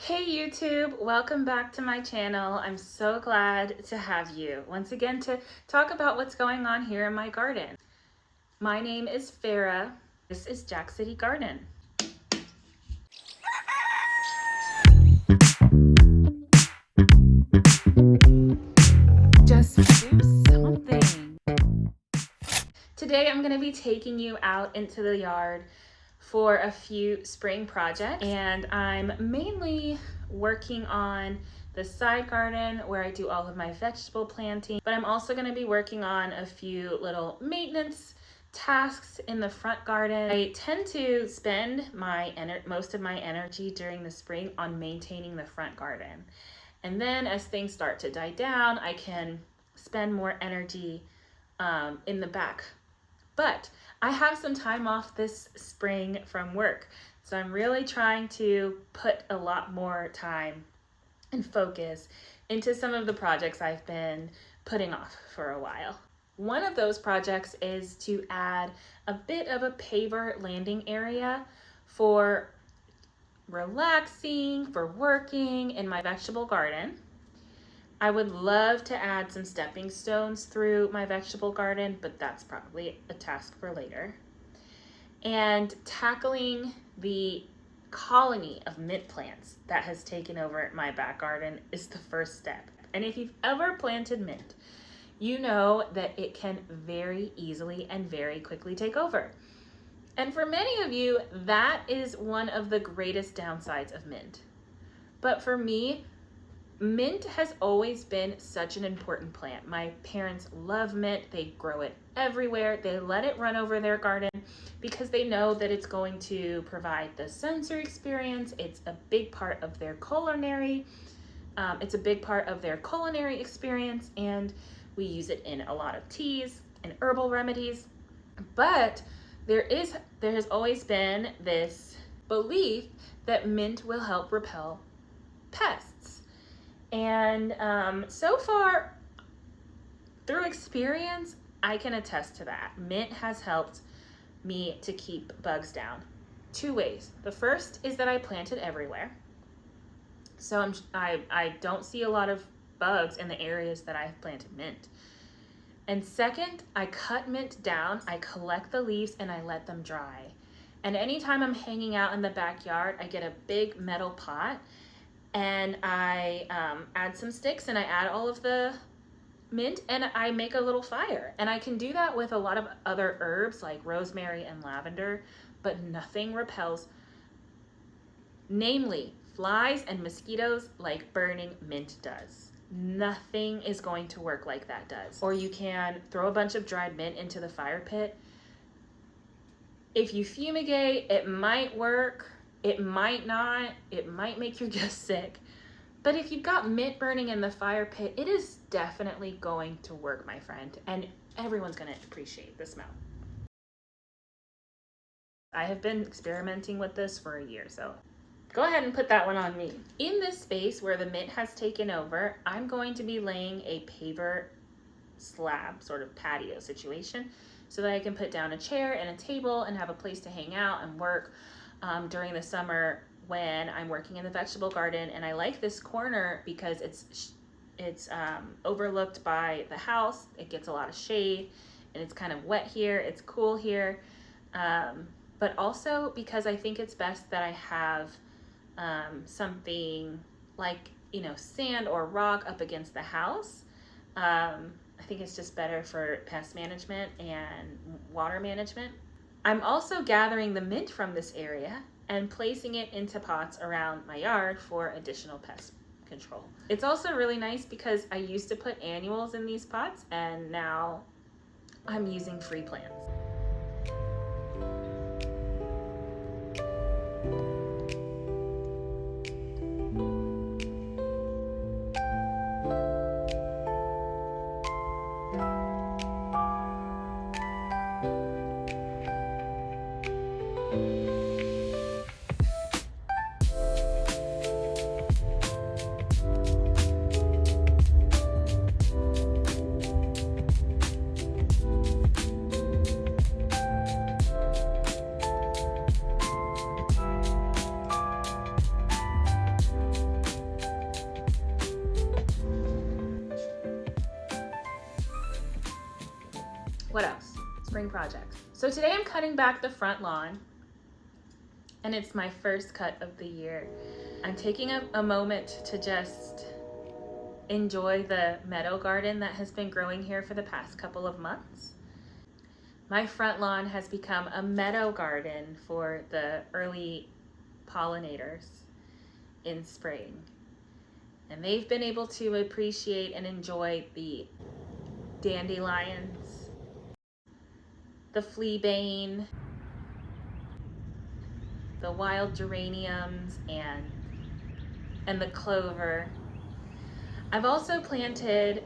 Hey YouTube, welcome back to my channel. I'm so glad to have you once again to talk about what's going on here in my garden. My name is Farah. This is Jack City Garden. Just do something. Today I'm going to be taking you out into the yard for a few spring projects, and I'm mainly working on the side garden where I do all of my vegetable planting, but I'm also going to be working on a few little maintenance tasks in the front garden. I tend to spend most of my energy during the spring on maintaining the front garden, and then as things start to die down, I can spend more energy in the back. But I have some time off this spring from work, so I'm really trying to put a lot more time and focus into some of the projects I've been putting off for a while. One of those projects is to add a bit of a paver landing area for relaxing, for working in my vegetable garden. I would love to add some stepping stones through my vegetable garden, but that's probably a task for later. And tackling the colony of mint plants that has taken over my back garden is the first step. And if you've ever planted mint, you know that it can very easily and very quickly take over. And for many of you, that is one of the greatest downsides of mint. But for me, mint has always been such an important plant. My parents love mint. They grow it everywhere. They let it run over their garden because they know that it's going to provide the sensory experience. It's a big part of their culinary. Experience, and we use it in a lot of teas and herbal remedies. But there has always been this belief that mint will help repel pests. And so far, through experience, I can attest to that. Mint has helped me to keep bugs down. Two ways. The first is that I plant it everywhere. So I don't see a lot of bugs in the areas that I've planted mint. And second, I cut mint down, I collect the leaves, and I let them dry. And anytime I'm hanging out in the backyard, I get a big metal pot, and I add some sticks, and I add all of the mint, and I make a little fire. And I can do that with a lot of other herbs like rosemary and lavender, but nothing repels, namely flies and mosquitoes, like burning mint does. Nothing is going to work like that does. Or you can throw a bunch of dried mint into the fire pit. If you fumigate, it might work. It might not. It might make your guests sick. But if you've got mint burning in the fire pit, it is definitely going to work, my friend. And everyone's going to appreciate the smell. I have been experimenting with this for a year, so go ahead and put that one on me. In this space where the mint has taken over, I'm going to be laying a paver slab, sort of patio situation, so that I can put down a chair and a table and have a place to hang out and work during the summer when I'm working in the vegetable garden. And I like this corner because it's overlooked by the house. It gets a lot of shade, and it's kind of wet here. It's cool here, but also because I think it's best that I have something like, sand or rock up against the house. I think it's just better for pest management and water management. I'm also gathering the mint from this area and placing it into pots around my yard for additional pest control. It's also really nice because I used to put annuals in these pots, and now I'm using free plants. What else? Spring projects. So today I'm cutting back the front lawn, and it's my first cut of the year. I'm taking a moment to just enjoy the meadow garden that has been growing here for the past couple of months. My front lawn has become a meadow garden for the early pollinators in spring. And they've been able to appreciate and enjoy the dandelions, the fleabane, the wild geraniums, and the clover. I've also planted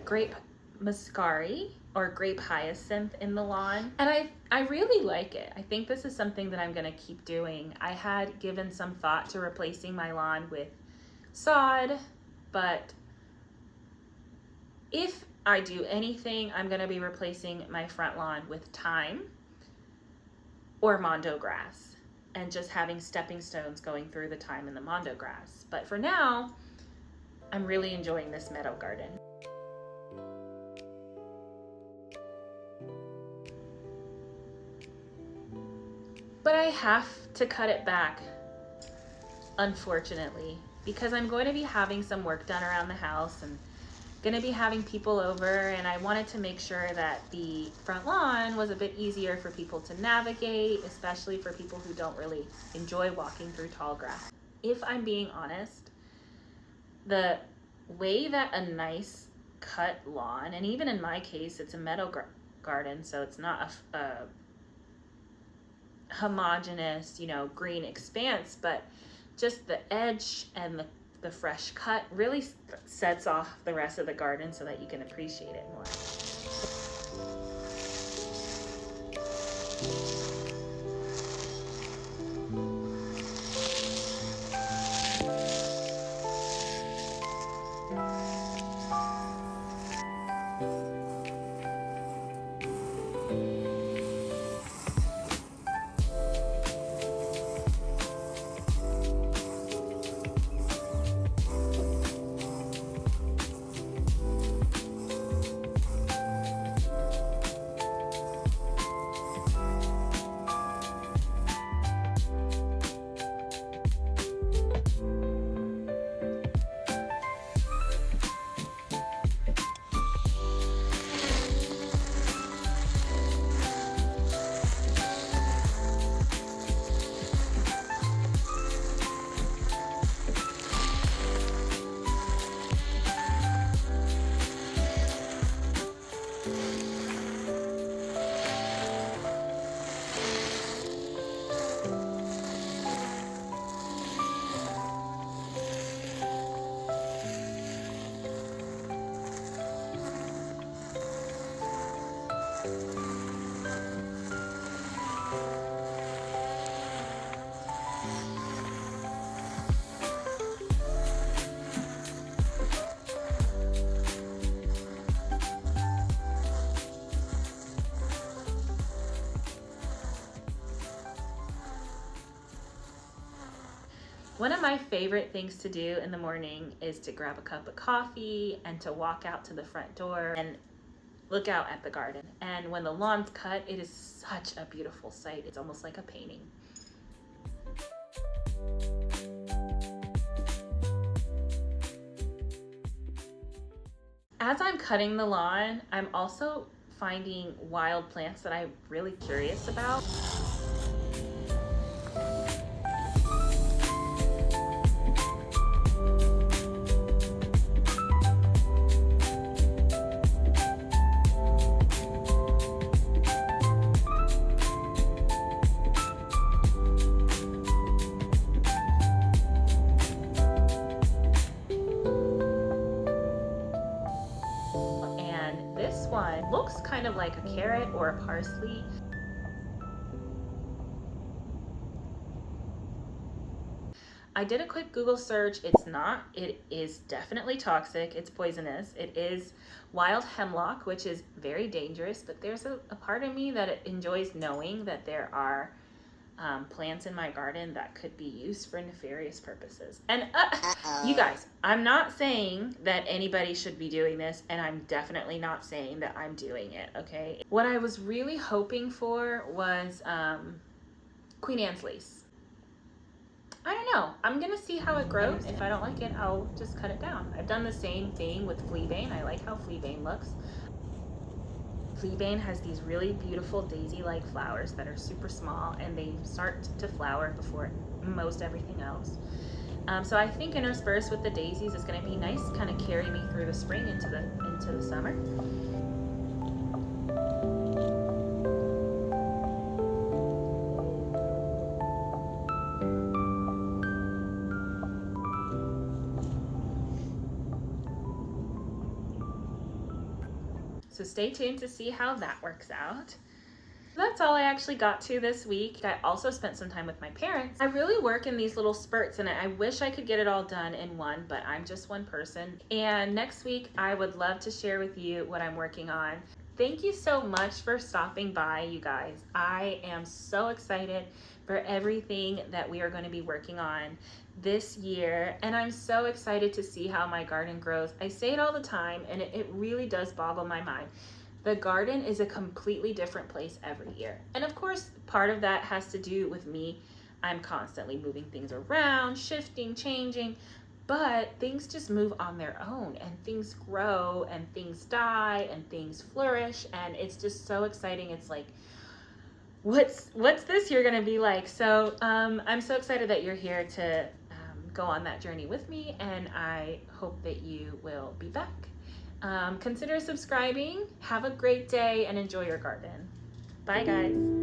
grape muscari or grape hyacinth in the lawn, and I really like it. I think this is something that I'm gonna keep doing. I had given some thought to replacing my lawn with sod, but if I do anything, I'm gonna be replacing my front lawn with thyme or mondo grass and just having stepping stones going through the thyme and the mondo grass. But for now, I'm really enjoying this meadow garden. But I have to cut it back, unfortunately, because I'm going to be having some work done around the house and going to be having people over, and I wanted to make sure that the front lawn was a bit easier for people to navigate, especially for people who don't really enjoy walking through tall grass. If I'm being honest, the way that a nice cut lawn, and even in my case, it's a meadow garden, so it's not a homogeneous, green expanse, but just the edge and the fresh cut really sets off the rest of the garden so that you can appreciate it more. One of my favorite things to do in the morning is to grab a cup of coffee and to walk out to the front door and look out at the garden. And when the lawn's cut, it is such a beautiful sight. It's almost like a painting. As I'm cutting the lawn, I'm also finding wild plants that I'm really curious about. This one looks kind of like a carrot or a parsley. I did a quick Google search. It's not. It is definitely toxic. It's poisonous. It is wild hemlock, which is very dangerous, but there's a part of me that enjoys knowing that there are plants in my garden that could be used for nefarious purposes. And you guys, I'm not saying that anybody should be doing this, and I'm definitely not saying that I'm doing it, okay? What I was really hoping for was Queen Anne's lace. I don't know. I'm gonna see how it grows. If I don't like it, I'll just cut it down. I've done the same thing with fleabane. I like how fleabane looks. Fleabane has these really beautiful daisy-like flowers that are super small, and they start to flower before most everything else. So I think interspersed with the daisies is going to be nice, kind of carry me through the spring into the summer. So stay tuned to see how that works out. That's all I actually got to this week. I also spent some time with my parents. I really work in these little spurts, and I wish I could get it all done in one, but I'm just one person. And next week, I would love to share with you what I'm working on. Thank you so much for stopping by, you guys. I am so excited for everything that we are going to be working on this year, and I'm so excited to see how my garden grows. I say it all the time, and it really does boggle my mind. The garden is a completely different place every year. And of course, part of that has to do with me. I'm constantly moving things around, shifting, changing, but things just move on their own, and things grow, and things die, and things flourish, and it's just so exciting. It's like, what's this year gonna be like? So I'm so excited that you're here to go on that journey with me, and I hope that you will be back. Consider subscribing. Have a great day and enjoy your garden. Bye, guys.